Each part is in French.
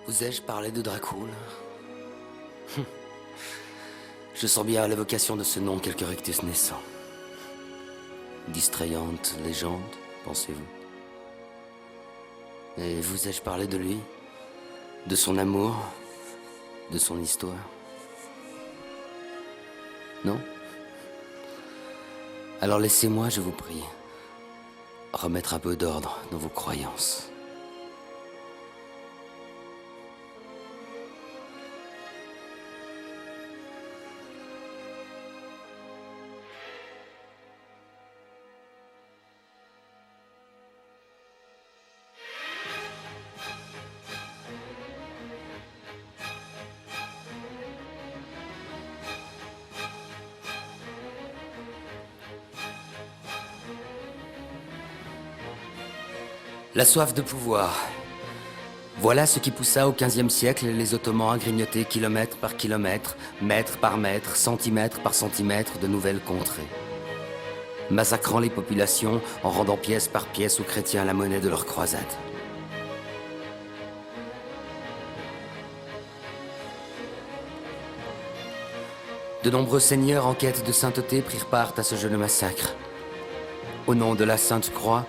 Vous ai-je parlé de Dracul? Je sens bien à l'évocation de ce nom quelque rectus naissant. Distrayante légende, pensez-vous? Et vous ai-je parlé de lui? De son amour? De son histoire? Non? Alors laissez-moi, je vous prie, remettre un peu d'ordre dans vos croyances. La soif de pouvoir. Voilà ce qui poussa au XVe siècle les Ottomans à grignoter kilomètre par kilomètre, mètre par mètre, centimètre par centimètre de nouvelles contrées. Massacrant les populations en rendant pièce par pièce aux chrétiens la monnaie de leur croisade. De nombreux seigneurs en quête de sainteté prirent part à ce jeu de massacre. Au nom de la Sainte Croix,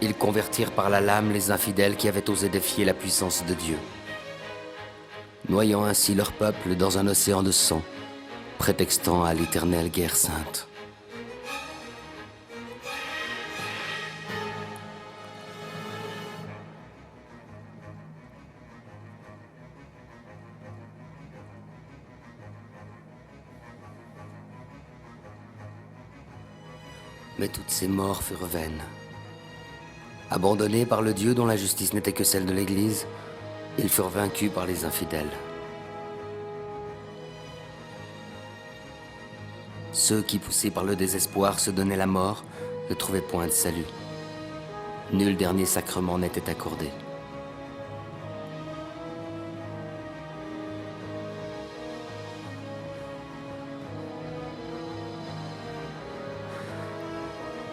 ils convertirent par la lame les infidèles qui avaient osé défier la puissance de Dieu, noyant ainsi leur peuple dans un océan de sang, prétextant à l'éternelle guerre sainte. Mais toutes ces morts furent vaines. Abandonnés par le Dieu dont la justice n'était que celle de l'Église, ils furent vaincus par les infidèles. Ceux qui, poussés par le désespoir, se donnaient la mort, ne trouvaient point de salut. Nul dernier sacrement n'était accordé.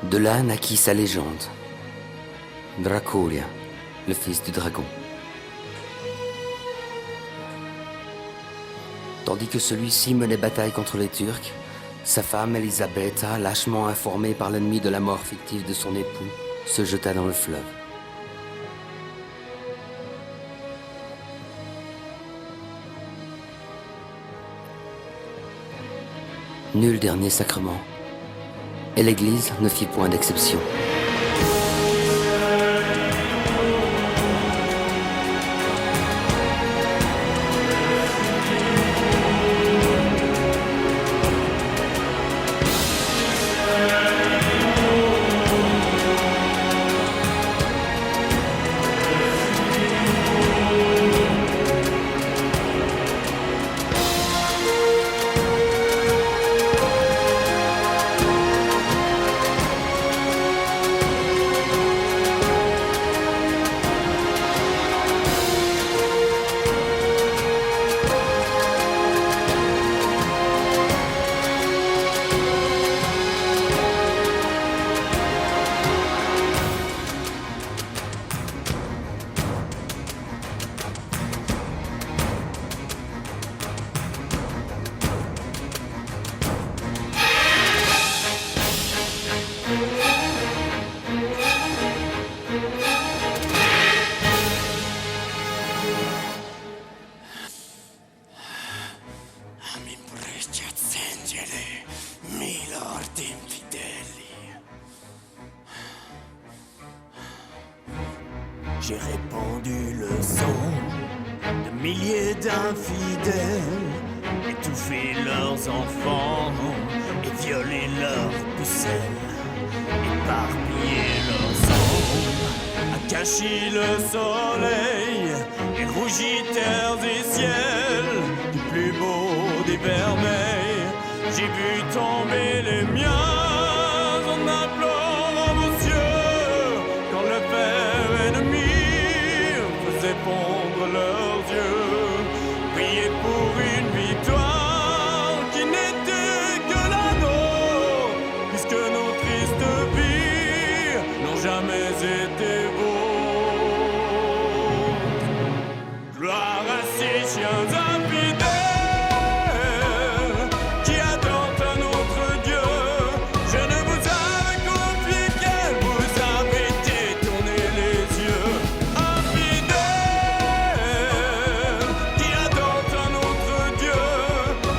De là naquit sa légende. Draculia, le fils du dragon. Tandis que celui-ci menait bataille contre les Turcs, sa femme Elisabetta, lâchement informée par l'ennemi de la mort fictive de son époux, se jeta dans le fleuve. Nul dernier sacrement, et l'Église ne fit point d'exception. J'ai répandu le sang de milliers d'infidèles, étouffé leurs enfants et violé leurs pucelles, éparpillé leurs âmes, a caché le soleil et rougi terres et ciels, du plus beau des vermeils, j'ai vu tomber les miens en implorant vos cieux, quand le père ennemi faisait fondre leurs yeux, priez pour une victoire qui n'était que la nôtre, puisque nos tristes vies n'ont jamais été vôtres. Gloire chiens infidèles qui attendent un autre Dieu. Je ne vous avais confié qu'elle, vous avez détourné les yeux. Infidèles qui attendent un autre Dieu.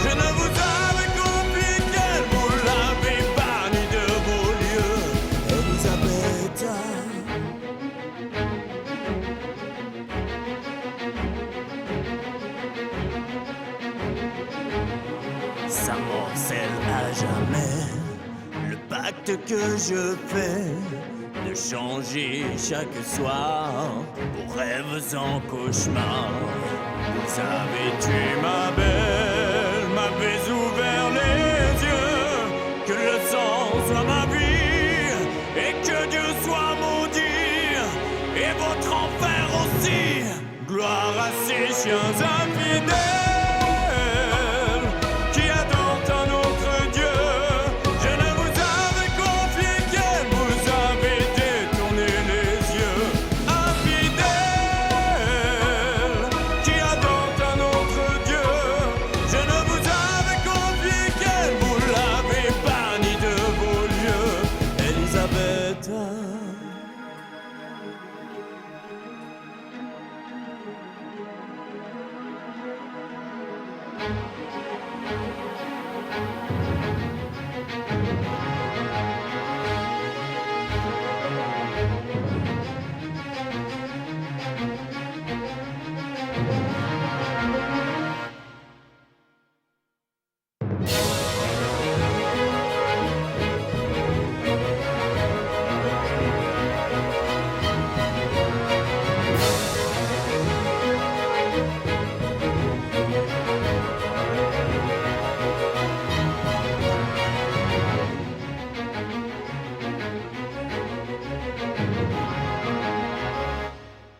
Je ne vous avais confié qu'elle, vous l'avez banni de vos lieux. Elisabeth, ça morcelle à jamais le pacte que je fais de changer chaque soir vos rêves en cauchemar. Vous avez tué ma belle, m'avez ouvert les yeux. Que le sang soit ma vie et que Dieu soit maudit et votre enfer aussi. Gloire à ces chiens infidèles qui attendent un autre Dieu. Je ne vous avais confié qu'elle, vous avez détourné les yeux. Infidèles qui attendent un autre Dieu. Je ne vous avais confié qu'elle, vous l'avez banni de vos lieux. Elisabeth,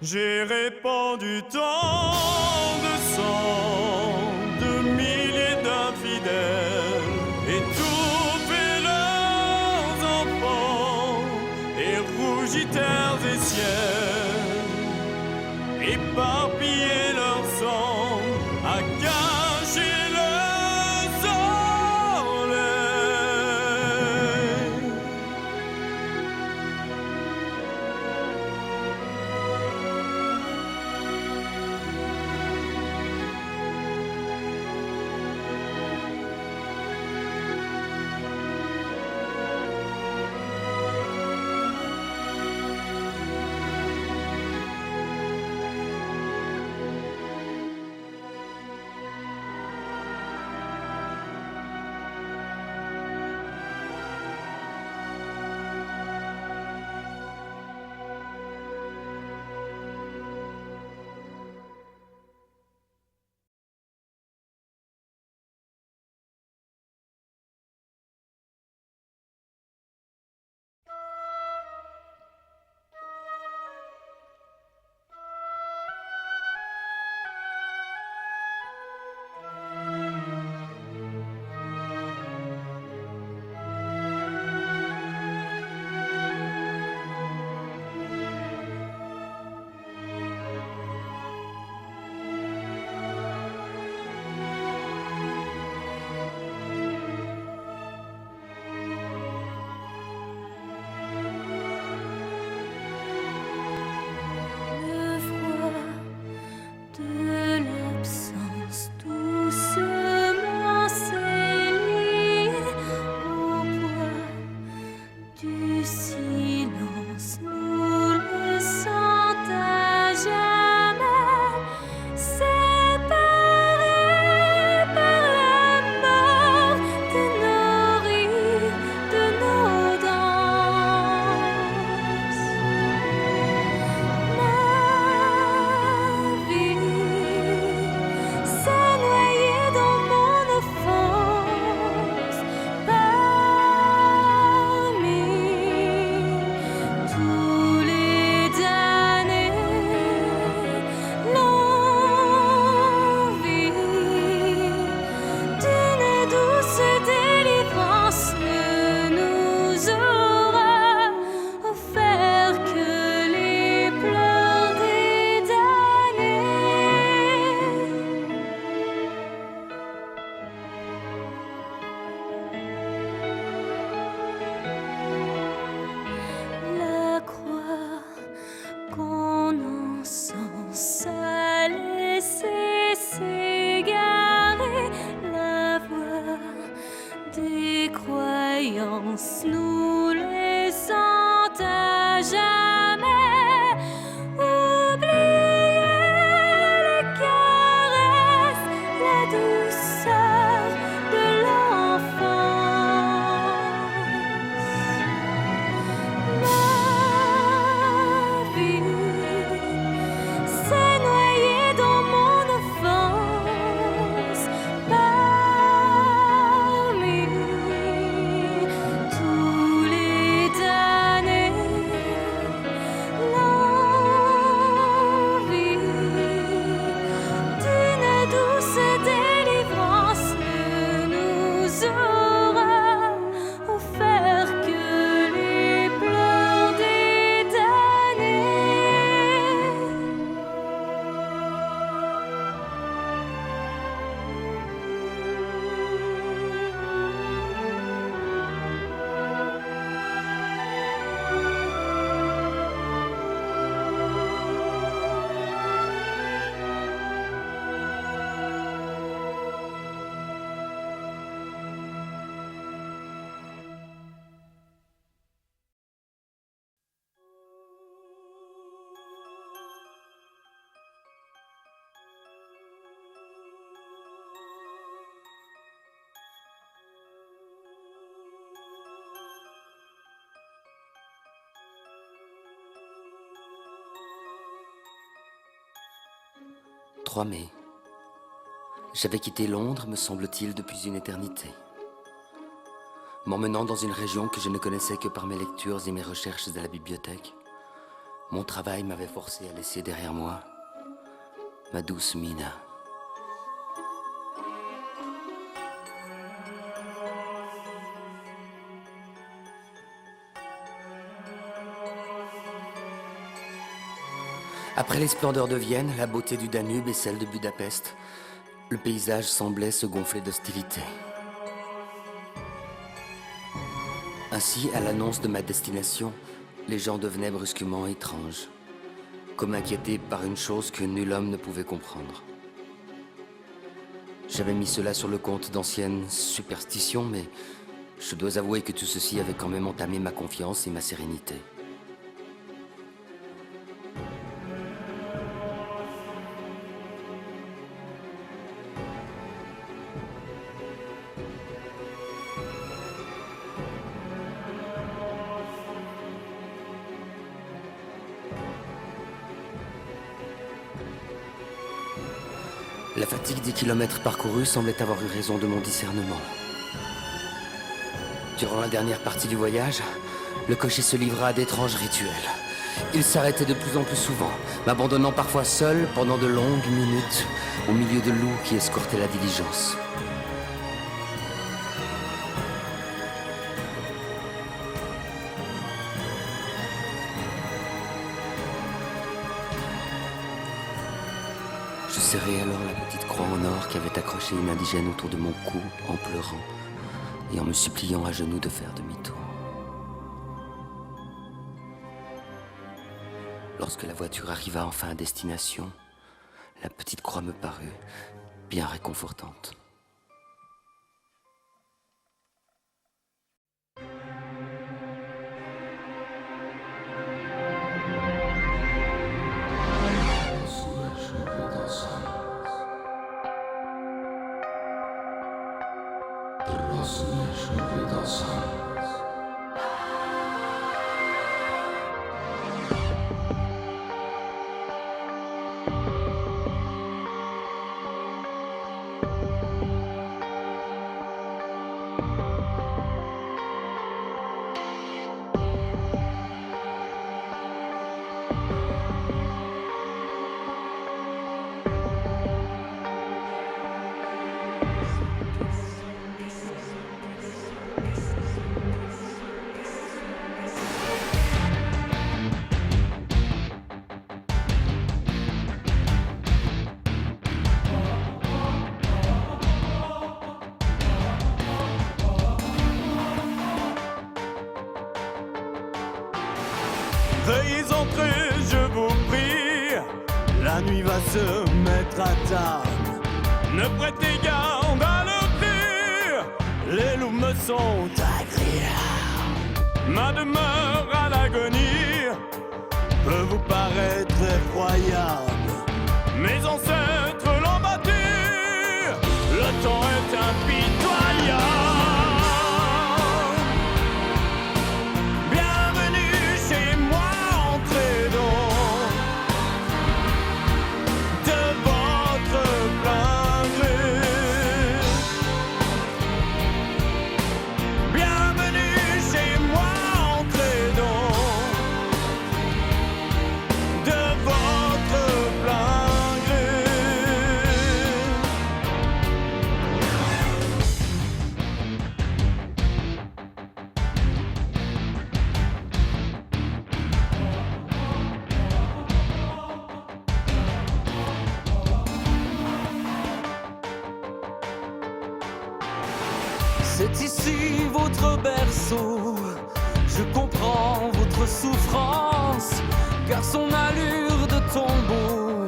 j'ai répandu tant de sang, de milliers d'infidèles, étouffé leurs enfants, et rougi terres et ciels, éparpillé leur sang, à cacher le soleil. 3 mai. J'avais quitté Londres, me semble-t-il, depuis une éternité. M'emmenant dans une région que je ne connaissais que par mes lectures et mes recherches à la bibliothèque, mon travail m'avait forcé à laisser derrière moi ma douce Mina. Après les splendeurs de Vienne, la beauté du Danube et celle de Budapest, le paysage semblait se gonfler d'hostilité. Ainsi, à l'annonce de ma destination, les gens devenaient brusquement étranges, comme inquiétés par une chose que nul homme ne pouvait comprendre. J'avais mis cela sur le compte d'anciennes superstitions, mais je dois avouer que tout ceci avait quand même entamé ma confiance et ma sérénité. La fatigue des kilomètres parcourus semblait avoir eu raison de mon discernement. Durant la dernière partie du voyage, le cocher se livra à d'étranges rituels. Il s'arrêtait de plus en plus souvent, m'abandonnant parfois seul pendant de longues minutes au milieu de loups qui escortaient la diligence. Je serrai alors la petite croix en or qu'avait accrochée une indigène autour de mon cou en pleurant et en me suppliant à genoux de faire demi-tour. Lorsque la voiture arriva enfin à destination, la petite croix me parut bien réconfortante. Veuillez entrer, je vous prie. La nuit va se mettre à table. Ne prêtez garde à leur cri. Les loups me sont agréables. Ma demeure à l'agonie peut vous paraître effroyable. Mes ancêtres l'ont bâti. Le temps est impitoyable. C'est ici votre berceau, je comprends votre souffrance, car son allure de tombeau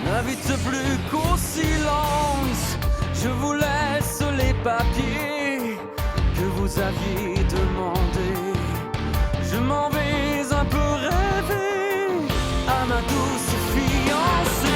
n'invite plus qu'au silence. Je vous laisse les papiers que vous aviez demandés. Je m'en vais un peu rêver à ma douce fiancée.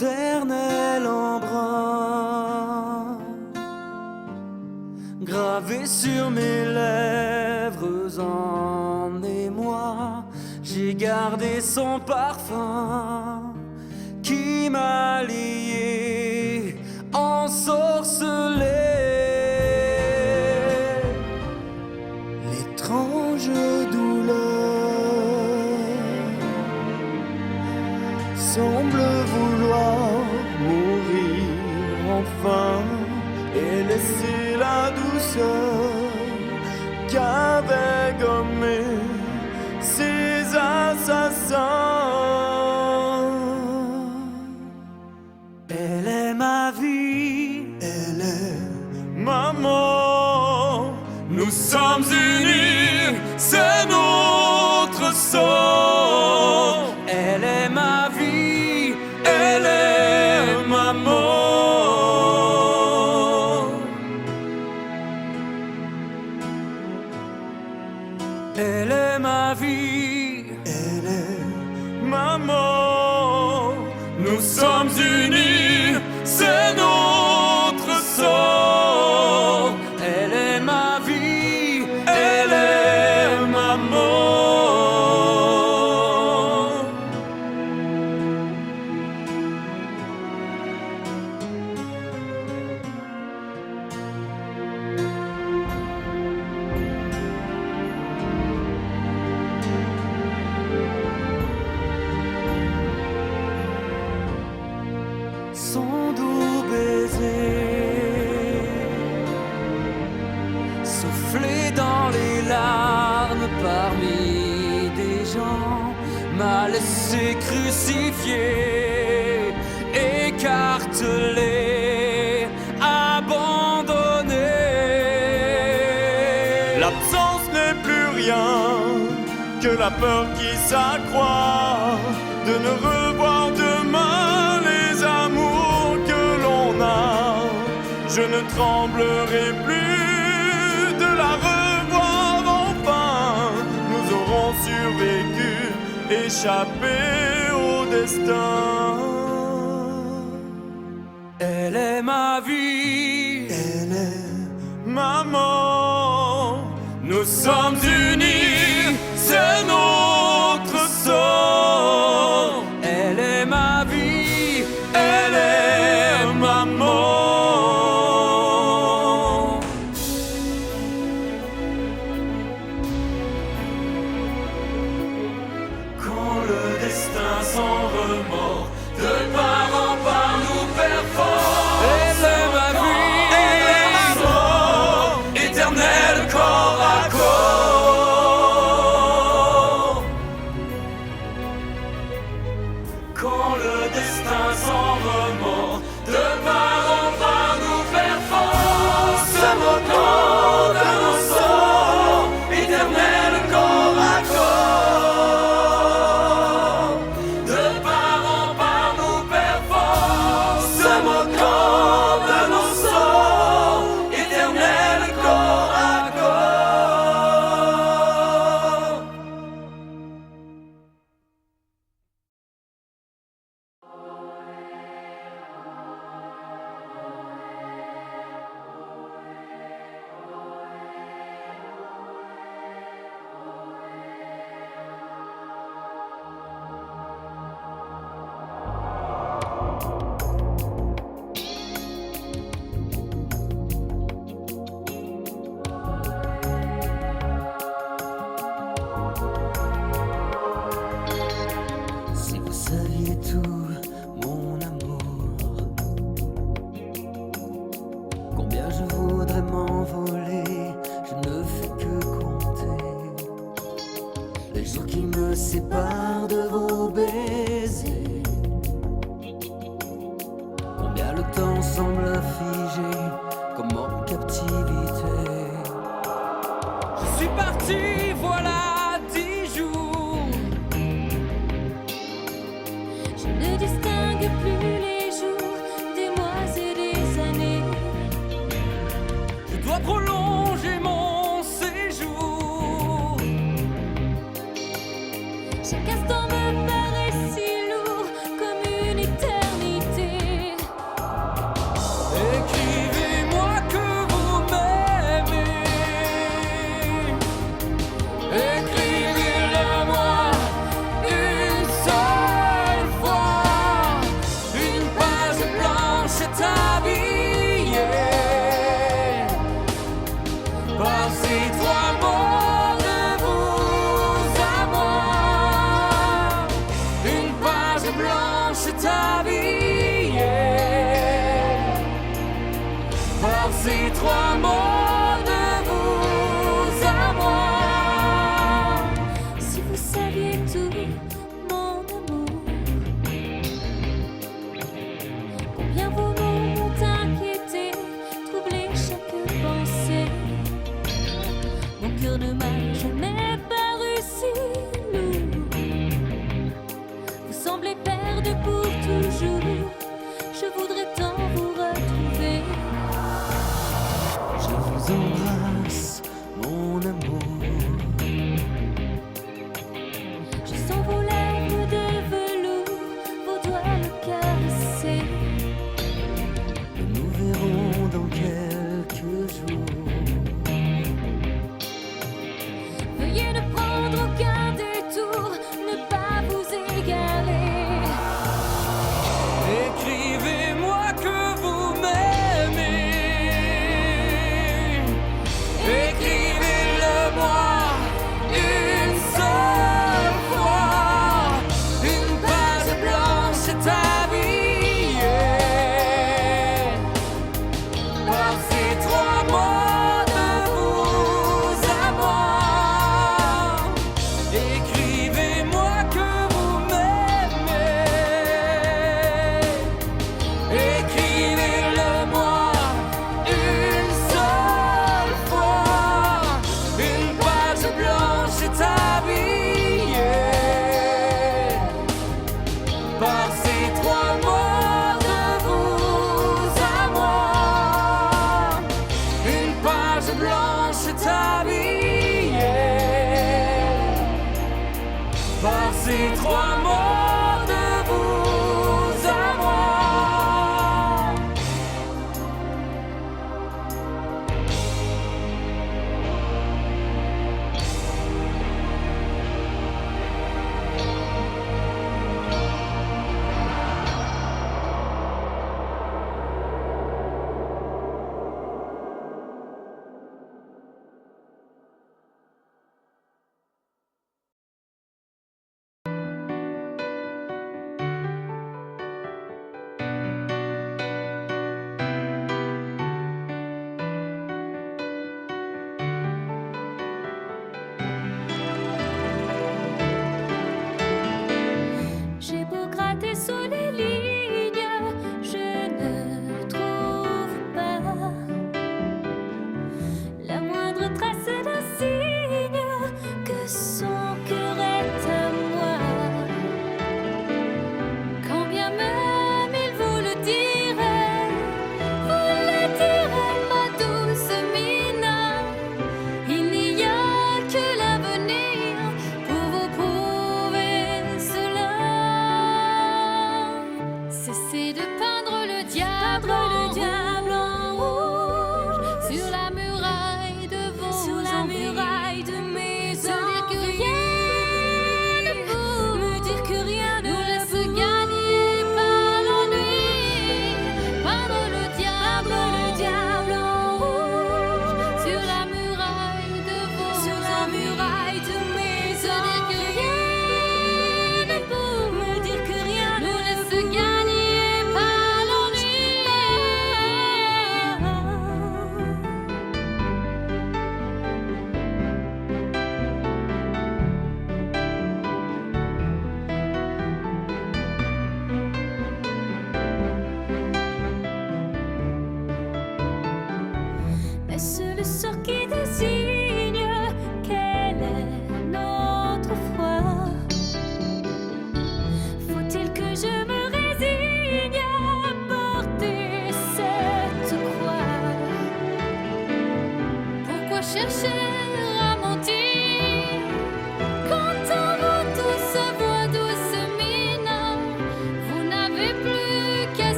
éternel embrun, gravé sur mes lèvres en émoi, j'ai gardé son parfum qui m'a lié, ensorcelé. L'étrange douleur semble vouloir mourir enfin et laisser la douceur qu'avait gommé ces assassins. Elle est ma vie, elle est ma mort. Nous sommes unis, c'est notre sort. Elle est ma vie, elle est ma mort. Elle est ma vie, elle est ma mort. Nous sommes unis, c'est notre sort. Elle est ma vie, elle est ma mort. Son doux baiser, soufflé dans les larmes parmi des gens, m'a laissé crucifié, écartelé, abandonné. L'absence n'est plus rien que la peur qui s'accroît de ne revoir demain les amours que l'on a. Je ne tremblerai plus de la revoir enfin. Nous aurons survécu, échappé au destin. Elle est ma vie, elle est ma mort. Nous sommes unis, c'est notre sort. Elle est ma vie, elle est ma mort. Quand le destin sans remords de part en part nous perforce, elle est ma vie, elle est ma mort, éternel corps à corps. Quand le destin sans remords de part en part nous perforce, se moquant de nos sorts, éternel corps à corps. De part en part nous perforce, se moquant de nos sorts, éternel corps à corps. Si vous saviez tout, mon amour, combien je voudrais m'envoler, je ne fais que compter les jours qui me séparent de vos baisers. Combien le temps semble figé comme en captivité. Je suis parti, voilà 10 jours. Je ne distingue plus les jours, des mois et des années. Je dois prolonger mon séjour. Chaque instant me paraît si lourd comme une éternité. ces trois mots de vous à moi. Si vous saviez tout, mon amour, combien vos mots m'ont inquiété, troublé chaque pensée. Mon cœur ne m'a jamais paru si lourd. Vous semblez perdre pour toujours. Je voudrais tant vous retrouver. Je vous embrasse, mon amour. Je sens vos lèvres de velours, vos doigts me caresser. Nous verrons dans quelques jours. Veuillez ne prendre aucun détour, ne pas vous égarer. Écrivez-moi que vous m'aimez. Écrivez-le-moi une seule fois. Une page blanche est habillée par ces trois mots de vous à moi. Écrivez-moi que vous m'aimez. Écrivez-le-moi une seule fois. Une page blanche est habillée par ces trois mots de vous à moi. Une page blanche est habillée par ces trois mots de vous à moi.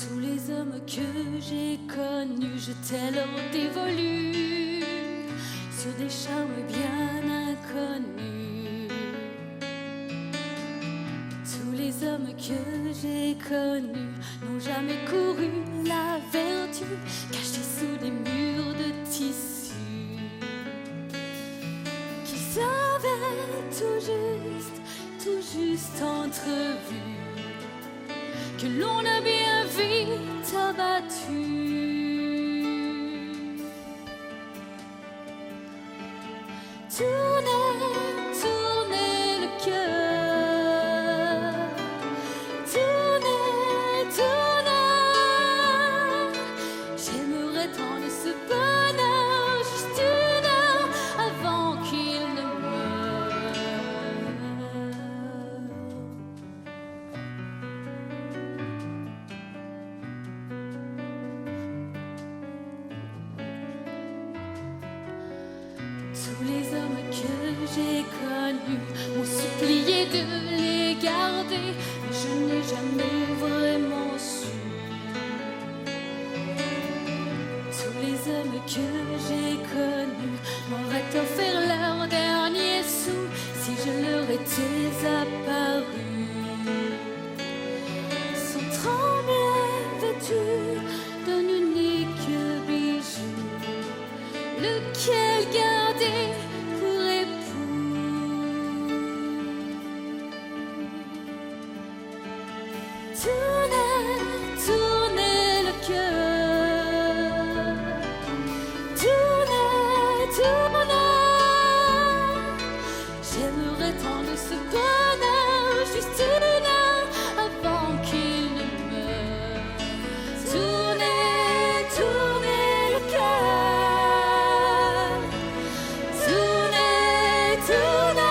Tous les hommes que j'ai connus, je t'ai leur dévolu sur des charmes bien inconnus. Tous les hommes que j'ai connus n'ont jamais couru la vertu, cachée sous des murs de tissu qu'ils avaient tout juste entrevu, que l'on a bien vite abattu. Tournez le cœur, tournez. J'aimerais tant de ce bonheur, juste une heure avant qu'il ne meure. Tous les hommes que j'ai connus m'ont supplié de les garder, mais je n'ai jamais vraiment su. Tous les hommes que j'ai connus m'auraient offert leur dernier sou si je leur étais apparu. Sans trembler, vêtus d'un unique bijou, lequel garder pour époux. Tournez le cœur, tournez. J'aimerais tant de ce bonheur, juste une heure avant qu'il ne meure. Tournez le cœur, tournez.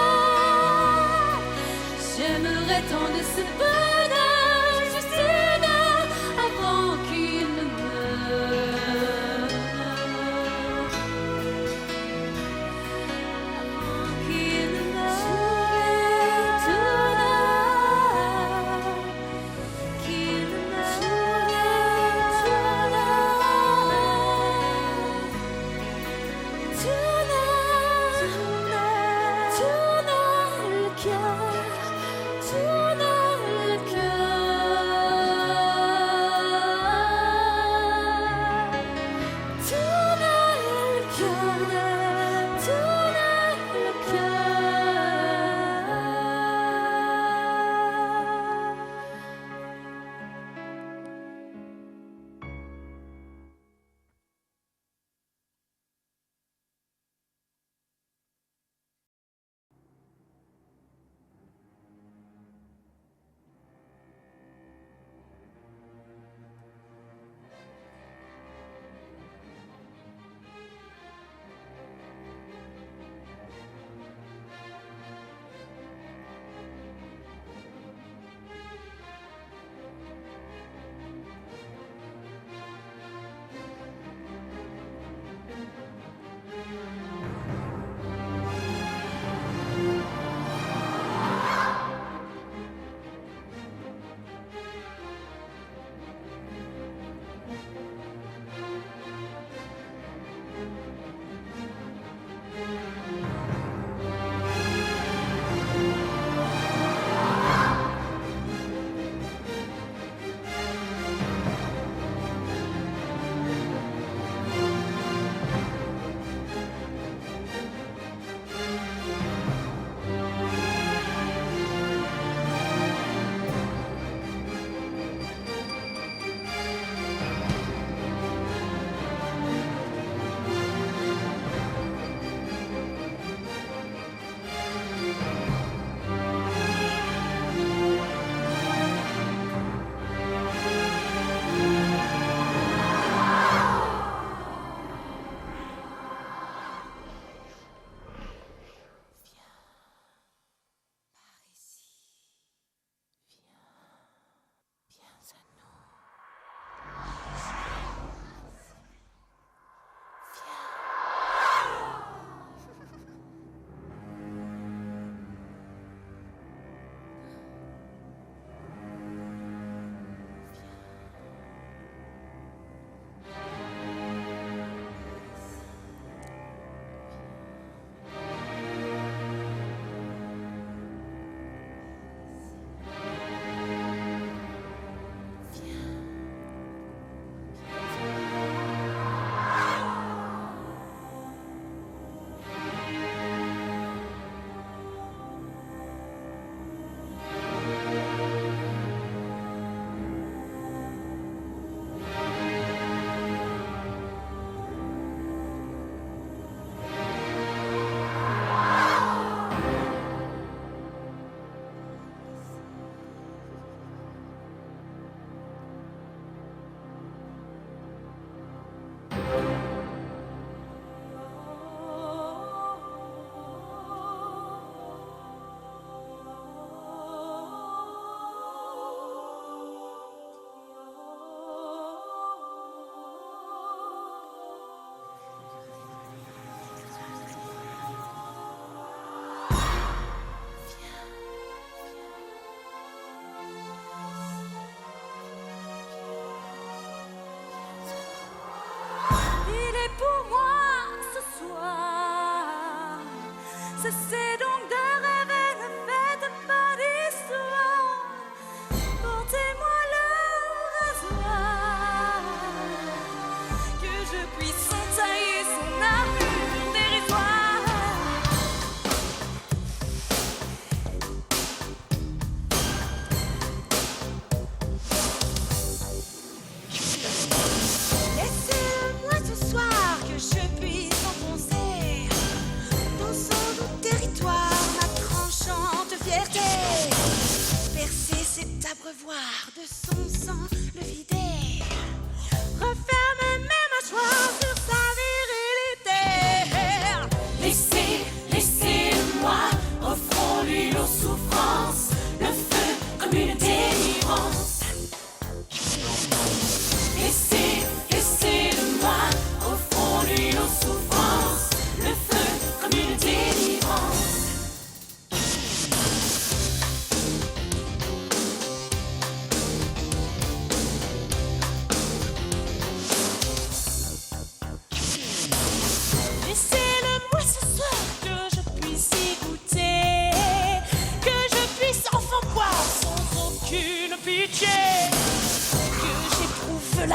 J'aimerais tant de ce bonheur, juste une heure avant qu'il ne meure. Avant qu'il ne meure. Qu'il ne meure. Tournez le cœur, tournez.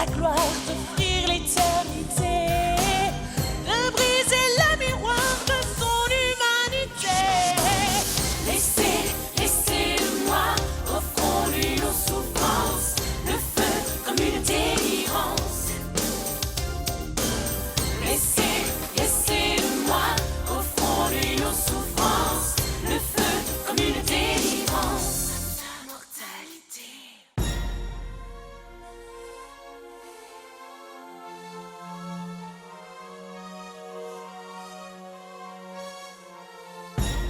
la gloire, d'offrir l'éternité, de briser le miroir de son humanité. Laissez-le-moi, offrons-lui nos souffrances, le feu comme une délivrance. Laissez-le-moi, offrons-lui nos souffrances, le feu comme une délivrance. Sa mortalité.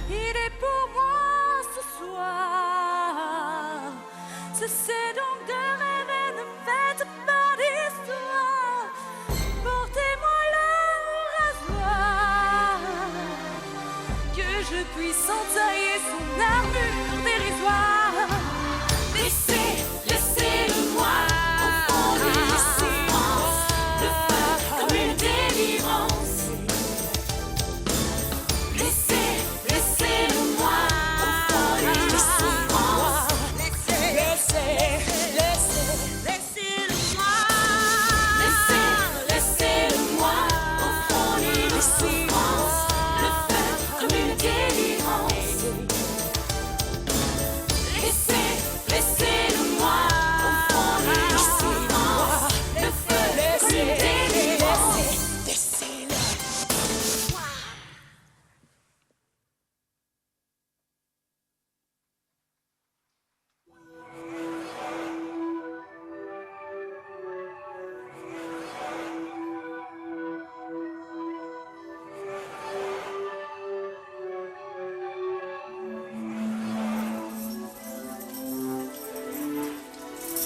Il est pour moi ce soir. Cessez donc de rêver, ne faites pas d'histoire. Portez-moi le rasoir, que je puisse entailler son armure dérisoire. Laissez-le-moi, offrons-lui nos souffrances, le feu comme une délivrance. Laissez-le-moi, offrons-lui nos souffrances. Laissez-le-moi, offrons-lui nos souffrances, le feu comme une délivrance. Laissez-le-moi, offrons-lui nos souffrances, le feu comme une délivrance.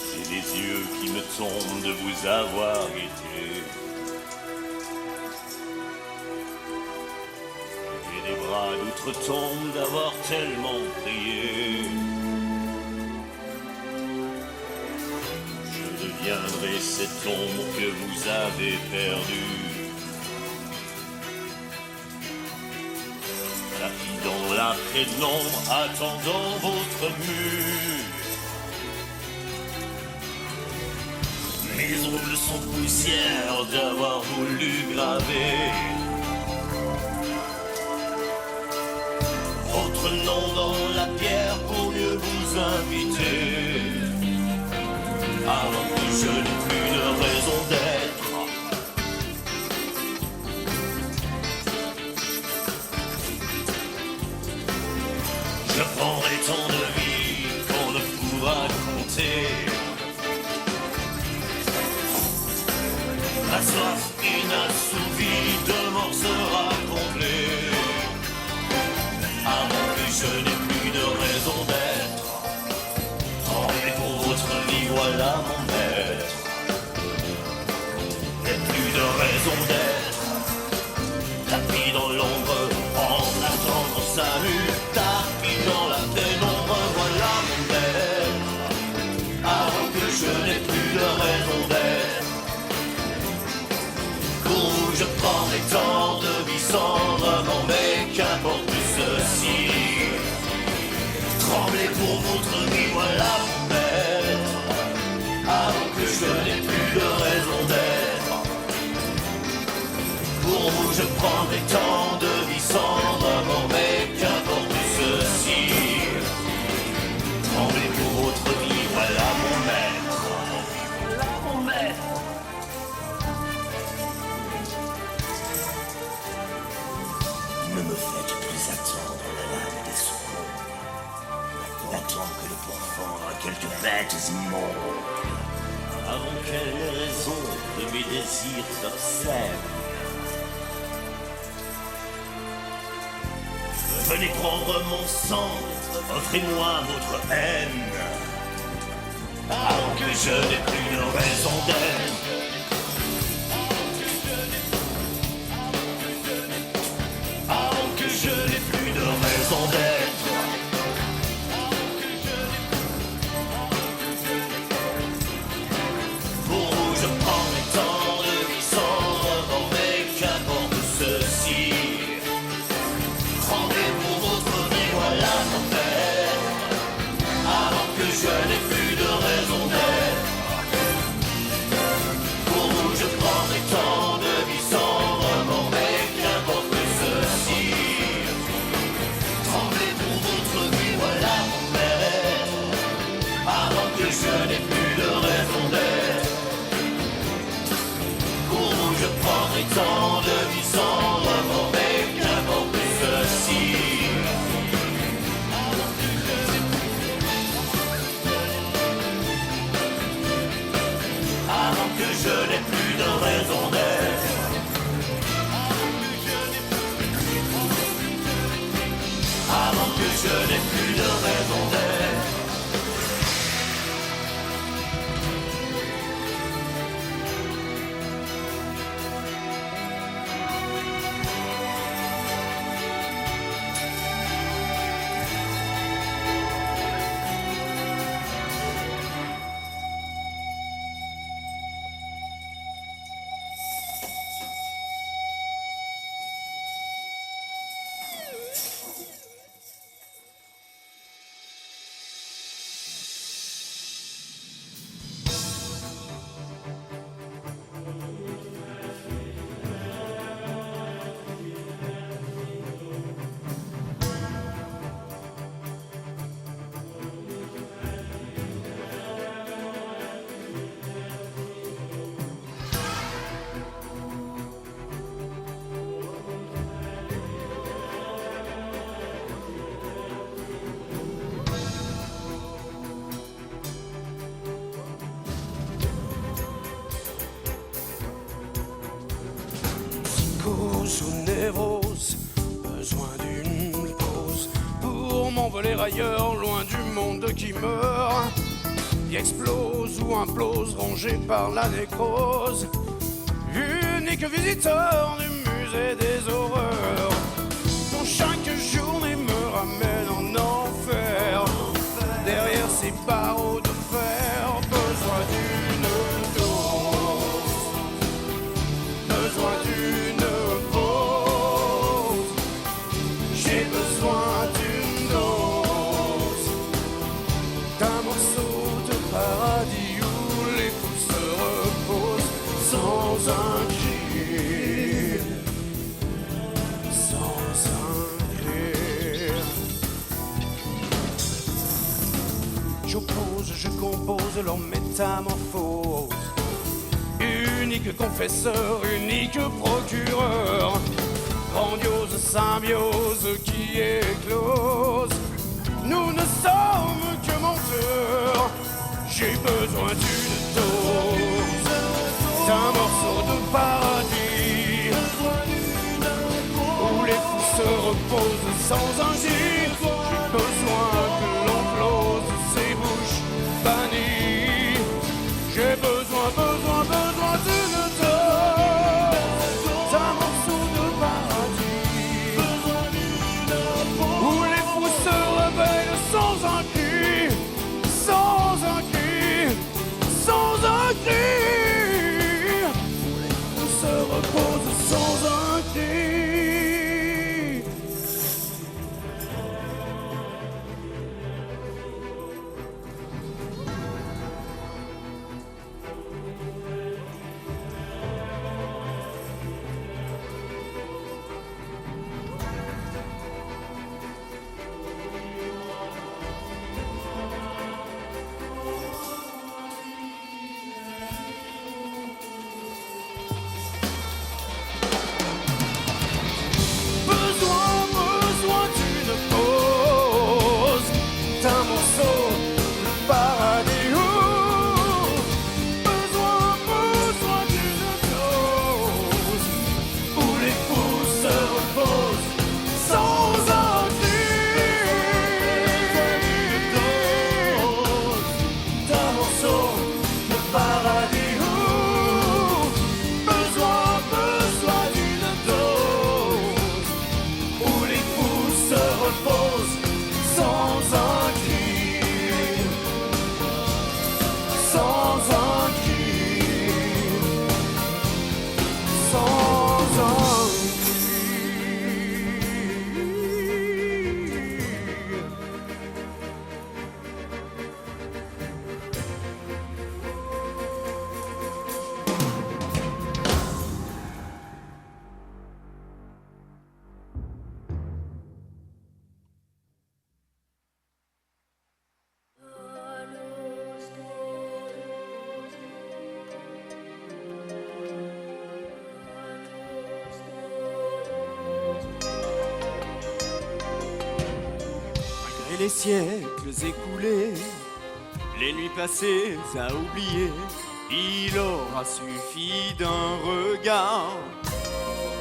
J'ai les yeux qui me tombent de vous avoir guetté. J'ai des bras d'outre-tombe d'avoir tellement prié. Je deviendrai cette ombre que vous avez perdue. Tapis dans la pénombre, attendant votre mur. Mes ongles sont poussière d'avoir voulu graver votre nom dans la pierre pour mieux vous inviter. Avant que je n'ai plus de raison d'être, je prendrai tant de vie qu'on ne pourra compter. Ma soif inassouvie de mort sera comblée. Avant que je n'ai plus de raison d'être, tremblez pour votre vie, voilà mon maître. Et plus de raison d'être, tapis dans l'ombre, en attendant salut. Tapis dans la pénombre, voilà mon maître. Avant que je n'ai plus de raison d'être, pour vous je prendrai tant de vie sans vraiment, mais qu'importe ceci. Tremblez pour votre vie, voilà mon maître. Avant que je n'ai plus de raison d'être, pour vous je prendrai tant de vie sans vraiment, mais qu'importe ceci. Tremblez pour votre vie, voilà mon maître. Voilà mon maître. Ne me faites plus attendre la lame des secondes. N'attends que de pourfendre quelques bêtes immondes. Avant qu'elles aient raison de mes désirs obscènes. Venez prendre mon sang, offrez-moi votre haine. Avant que je n'ai plus de raison d'être. Avant que je n'ai plus de raison d'être. Pour vous je prendrai tant de vie sans remords, mais qu'importe ceci. Tremblez pour votre vie, voilà mon maître. Avant que je n'ai plus de raison d'être. que je n'ai plus de raison d'être. Sous névrose, besoin d'une pause pour m'envoler ailleurs, loin du monde qui meurt, qui explose ou implose, rongé par la nécrose. Unique visiteur du musée des horreurs, dont chaque journée me ramène en enfer. Derrière ces barreaux de fer, besoin d'une dose, besoin d'une je compose leur métamorphose. Unique confesseur, unique procureur, grandiose symbiose qui éclose. Nous ne sommes que menteurs. J'ai besoin d'une dose, d'un morceau de paradis, où les fous se reposent sans un gîte. J'ai besoin que l'on close ces bouches bannies. J'ai besoin d'une dose, d'un morceau de paradis, où les fous se réveillent sans un cri, sans un cri, sans un cri, où les fous se reposent sans un cri. Les siècles écoulés, les nuits passées à oublier, il aura suffi d'un regard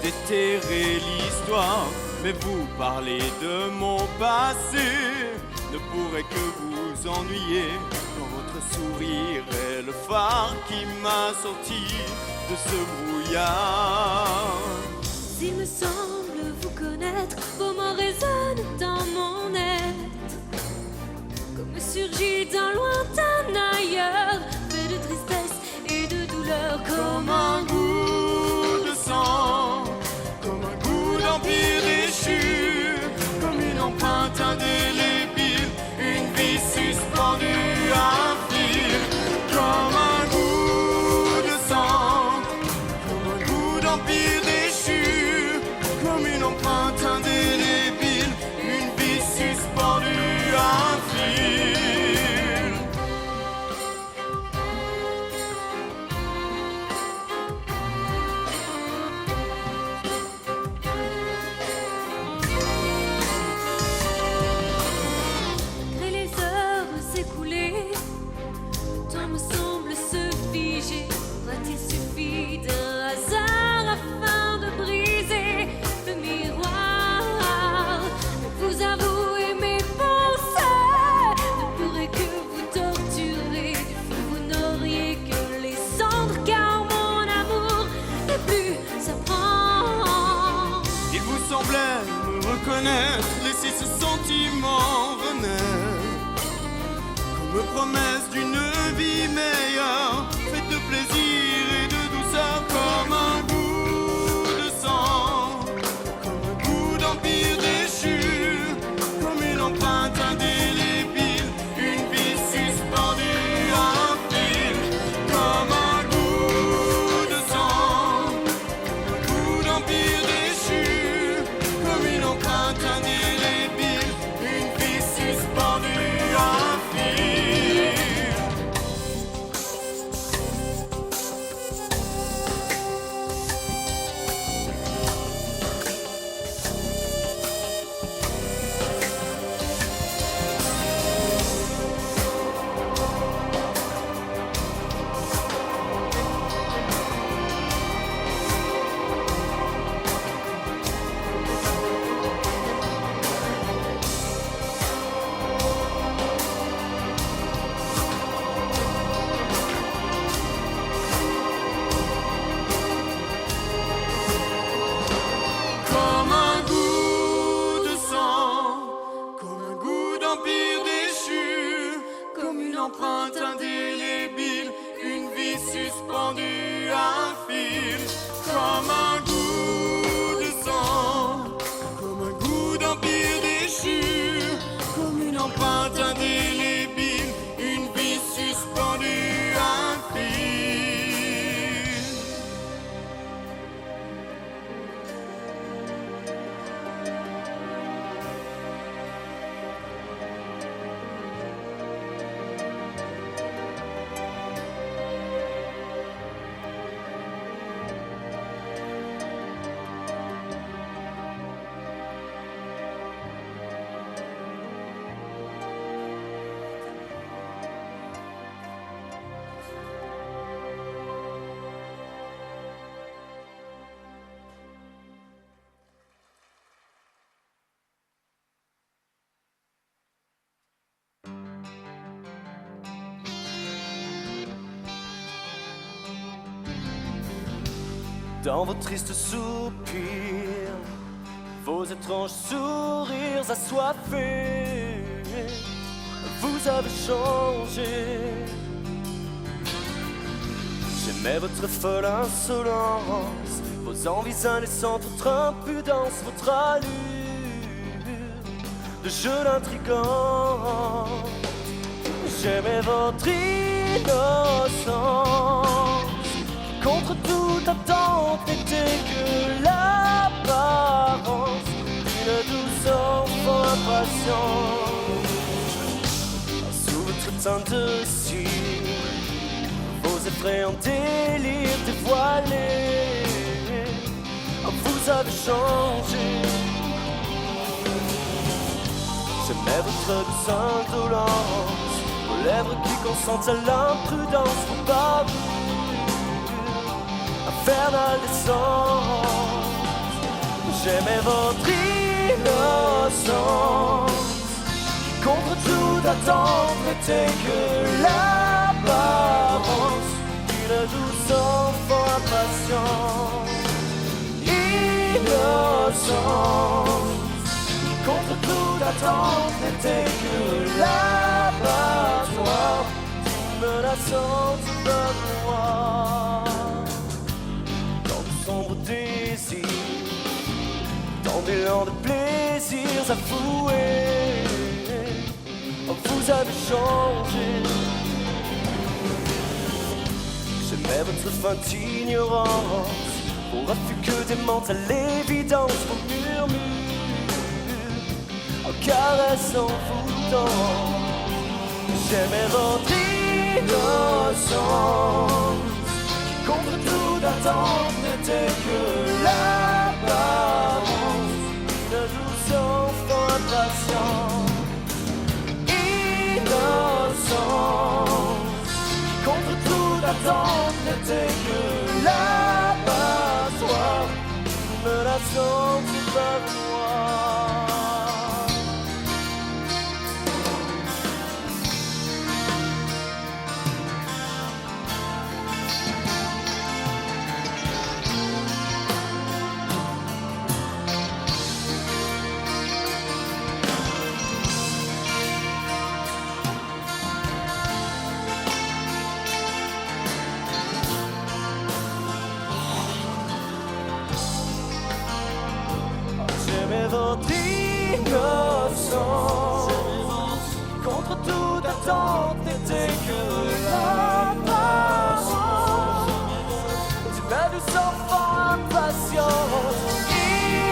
déterrer l'histoire mais vous parler de mon passé ne pourrait que vous ennuyer. Quand votre sourire est le phare qui m'a sorti de ce brouillard. S'il me semble vous connaître, vos mots résonnent dans mon être, comme surgit d'un lointain ailleurs, fait de tristesse et de douleur, Comme un goût de sang, comme un goût d'empire déchu, comme une empreinte indélébile, une vie suspendue à un fil. Comme un goût de sang, comme un goût d'empire déchu, comme une empreinte indélébile, une vie suspendue à un fil. malgré les heures écoulées, le temps me semble se figer. Aura-t-il suffi d'un hasard afin de briser le miroir? Vous avouez mes pensées ne pourrait que vous torturer. Du fond, vous n'auriez que les cendres, car mon amour n'est plus à prendre. Il vous semblait me reconnaître, laisser ce sentiment renaître, comme promesse d'une vie meilleure, faite de plaisir et de douceur, comme un goût de sang, comme un goût d'empire déchu, comme une empreinte indélébile, une vie suspendue à un fil, comme un goût de sang, comme un goût d'empire déchu, comme une empreinte indélébile, une vie suspendue à un fil. Comme un goût de sang, comme un goût d'empire déchu, comme une empreinte indélébile, une vie suspendue à un fil. Comme un goût de sang, comme un goût d'empire déchu, comme une empreinte indélébile, une vie suspendue à un fil. Dans vos tristes soupirs, vos étranges sourires assoiffés, vous avez changé. J'aimais votre folle insolence, vos envies indécentes, votre impudence, votre allure de jeune intrigant. J'aimais votre innocence, contre toute attente n'était que l'apparence d'une douce enfant impatiente. Sous votre teinte de cire, vos effrayants délires dévoilés, vous avez changé. J'aimais votre douce indolence, vos lèvres qui consentent à l'imprudence, vos bavures infernales descentes. J'aimais votre innocence qui contre toute attente n'était que l'apparence d'une douce enfant impatiente. Innocence qui contre toute attente n'était que l'abattoir d'une menaçante noire. Dans de sombres désirs, dans des lents de plaisirs avoués, vous avez changé. J'aimais votre feinte ignorance, vos refus que démente à l'évidence, vos murmures en caressant vous tant. J'aimais votre innocence qui contre toute attente n'était que l'apparence d'une douce enfant impatiente. Innocence qui contre toute attente n'était que l'abattoir menaçant du manoir. J'aimais votre innocence, contre toute attente n'était que l'apparence d'une douce enfant impatiente.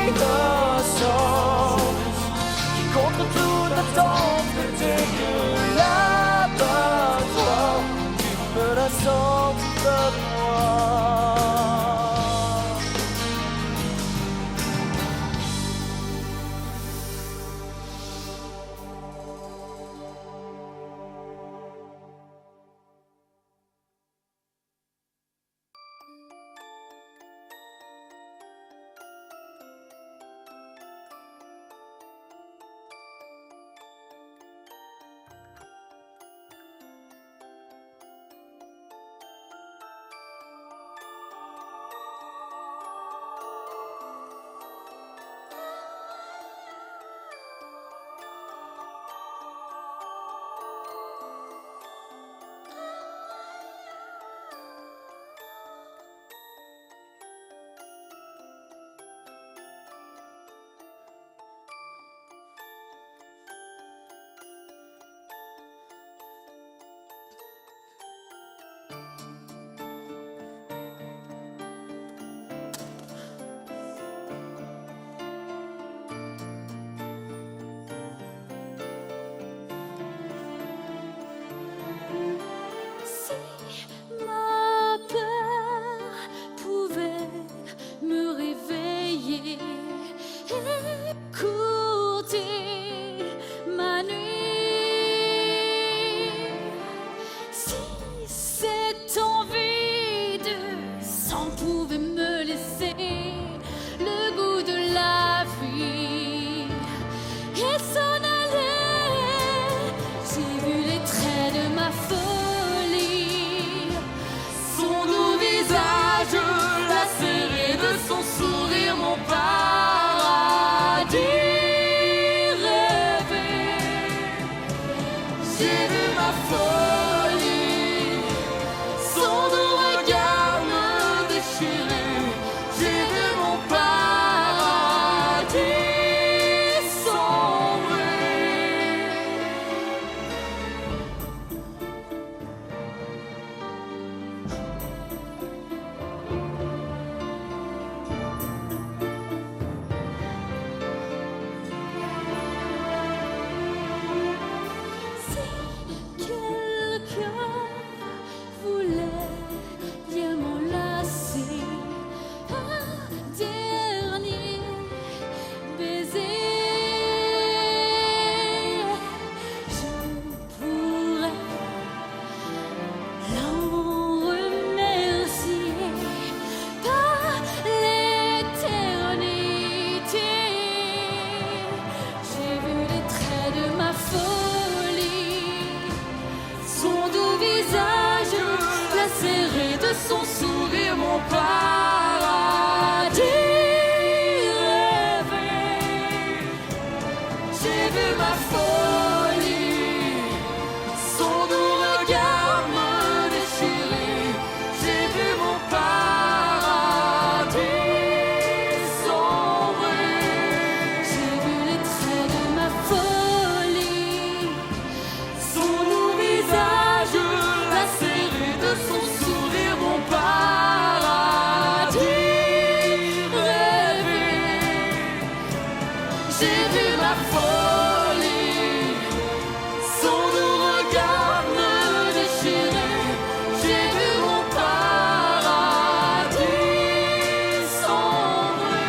Innocence qui contre toute attente n'était que l'abattoir d'une menaçante noire. serré de son sourire mon paradis rêvé. J'ai vu ma folie, son doux regard me déchirer. J'ai vu mon paradis sombrer. J'ai vu les traits de ma folie, son doux visage lacéré de son sourire mon paradis rêvé. J'ai vu ma folie, son doux regard me déchirer. J'ai vu mon paradis sombrer.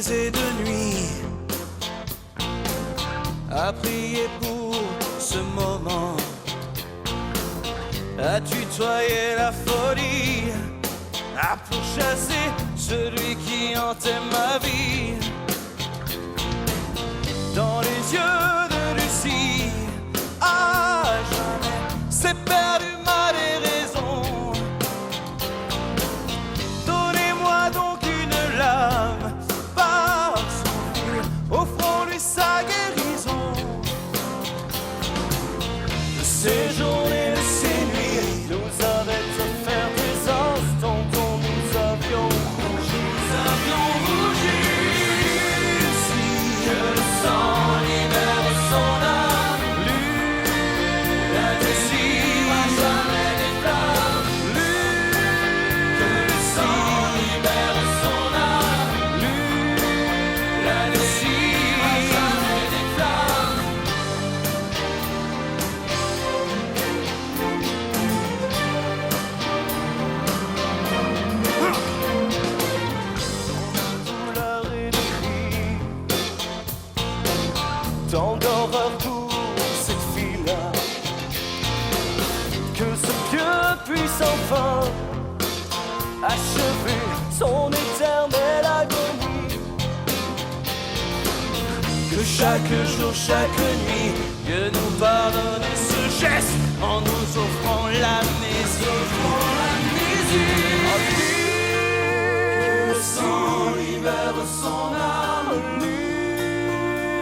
et de nuit à prier pour ce moment, à tutoyer la folie, à pourchasser celui qui hantait ma vie. Dans les yeux de Lucie, à jamais, c'est perdu ma déraison. Donnez-moi donc une lame par son achever son éternelle agonie. Que chaque jour, chaque nuit, Dieu nous pardonne ce geste en nous offrant l'amnésie. Le sang libère son âme,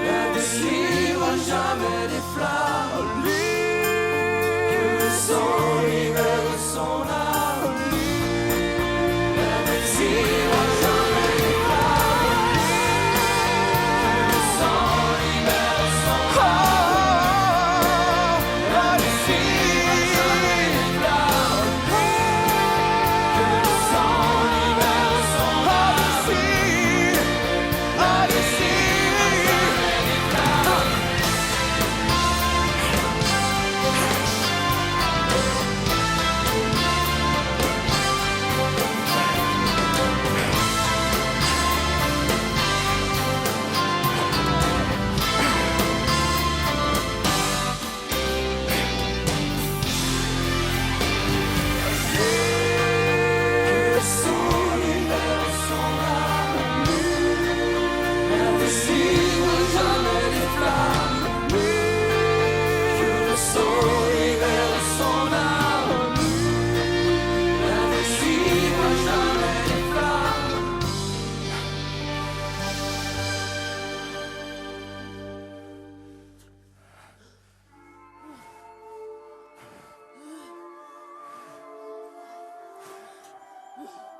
ne délivre jamais des flammes. Le sang libère son âme, ne délivre jamais des flammes. Le sang libère son âme, ne délivre jamais des flammes. Le sang libère son âme, Oh.